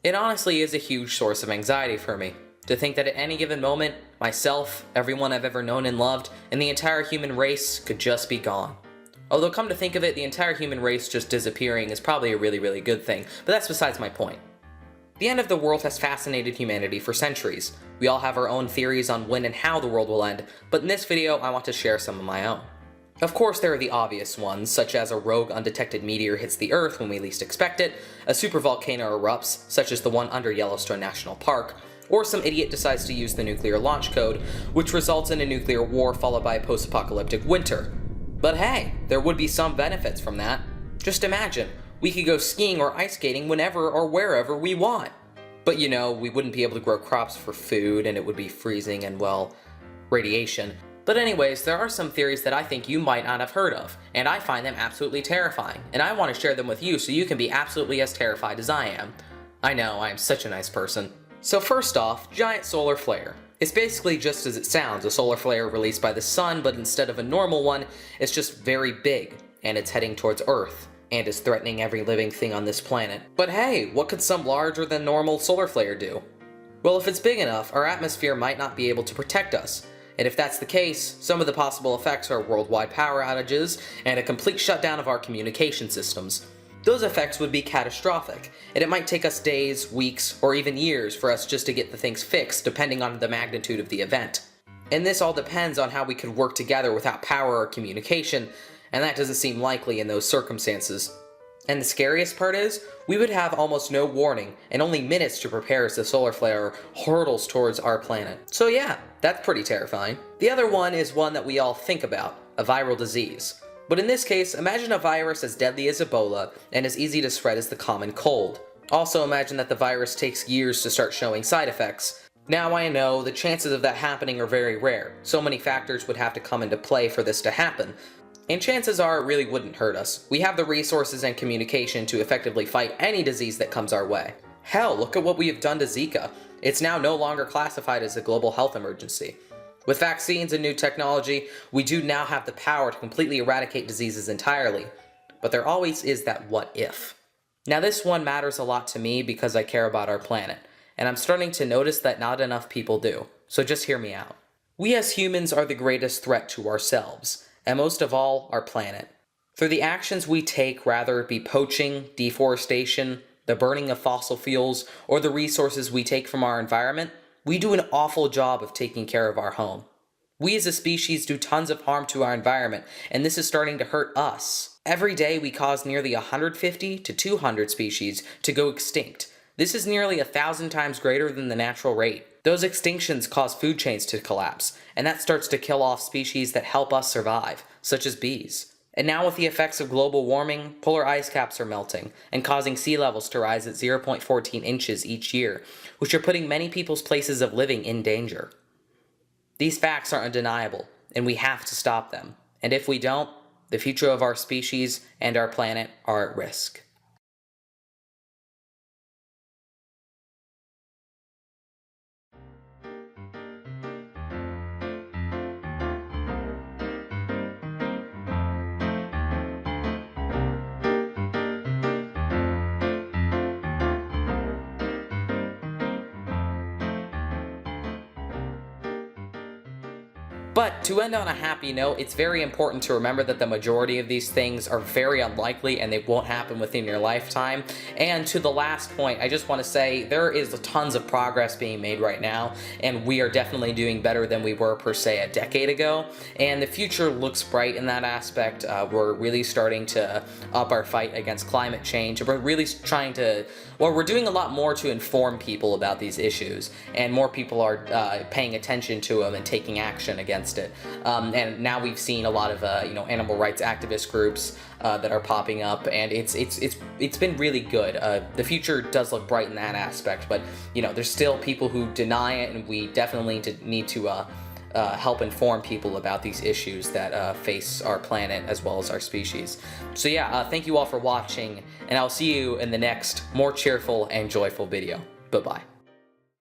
It honestly is a huge source of anxiety for me. To think that at any given moment, myself, everyone I've ever known and loved, and the entire human race could just be gone. Although come to think of it, the entire human race just disappearing is probably a really good thing, but that's besides my point. The end of the world has fascinated humanity for centuries. We all have our own theories on when and how the world will end, but in this video I want to share some of my own. Of course there are the obvious ones, such as a rogue undetected meteor hits the Earth when we least expect it, a supervolcano erupts, such as the one under Yellowstone National Park, or some idiot decides to use the nuclear launch code, which results in a nuclear war followed by a post-apocalyptic winter. But hey, there would be some benefits from that. Just imagine, we could go skiing or ice skating whenever or wherever we want. But you know, we wouldn't be able to grow crops for food and it would be freezing and, well, radiation. But anyways, there are some theories that I think you might not have heard of, and I find them absolutely terrifying, and I want to share them with you so you can be absolutely as terrified as I am. I know, I am such a nice person. So first off, giant solar flare. It's basically just as it sounds, a solar flare released by the sun, but instead of a normal one, it's just very big, and it's heading towards Earth, and is threatening every living thing on this planet. But hey, what could some larger than normal solar flare do? Well, if it's big enough, our atmosphere might not be able to protect us. And if that's the case, some of the possible effects are worldwide power outages and a complete shutdown of our communication systems. Those effects would be catastrophic, and it might take us days, weeks, or even years for us just to get the things fixed depending on the magnitude of the event. And this all depends on how we could work together without power or communication, and that doesn't seem likely in those circumstances. And the scariest part is, we would have almost no warning and only minutes to prepare as the solar flare hurtles towards our planet. So yeah, that's pretty terrifying. The other one is one that we all think about, a viral disease. But in this case, imagine a virus as deadly as Ebola and as easy to spread as the common cold. Also imagine that the virus takes years to start showing side effects. Now I know the chances of that happening are very rare. So many factors would have to come into play for this to happen. And chances are it really wouldn't hurt us. We have the resources and communication to effectively fight any disease that comes our way. Hell, look at what we have done to Zika. It's now no longer classified as a global health emergency. With vaccines and new technology, we do now have the power to completely eradicate diseases entirely. But there always is that what if. Now this one matters a lot to me because I care about our planet, and I'm starting to notice that not enough people do. So just hear me out. We as humans are the greatest threat to ourselves, and most of all, our planet. Through the actions we take, rather it be poaching, deforestation, the burning of fossil fuels, or the resources we take from our environment, we do an awful job of taking care of our home. We as a species do tons of harm to our environment, and this is starting to hurt us. Every day we cause nearly 150 to 200 species to go extinct. This is nearly 1,000 times greater than the natural rate. Those extinctions cause food chains to collapse, and that starts to kill off species that help us survive, such as bees. And now with the effects of global warming, polar ice caps are melting, and causing sea levels to rise at 0.14 inches each year, which are putting many people's places of living in danger. These facts are undeniable, and we have to stop them. And if we don't, the future of our species and our planet are at risk. But to end on a happy note, it's very important to remember that the majority of these things are very unlikely and they won't happen within your lifetime. And to the last point, I just want to say there is tons of progress being made right now, and we are definitely doing better than we were per se a decade ago. And the future looks bright in that aspect. We're really starting to up our fight against climate change. We're really trying to, well, we're doing a lot more to inform people about these issues, and more people are paying attention to them and taking action against it. And now we've seen a lot of animal rights activist groups that are popping up, and it's been really good. The future does look bright in that aspect, but there's still people who deny it, and we definitely need to help inform people about these issues that face our planet as well as our species. So yeah, thank you all for watching, and I'll see you in the next more cheerful and joyful video. Bye-bye.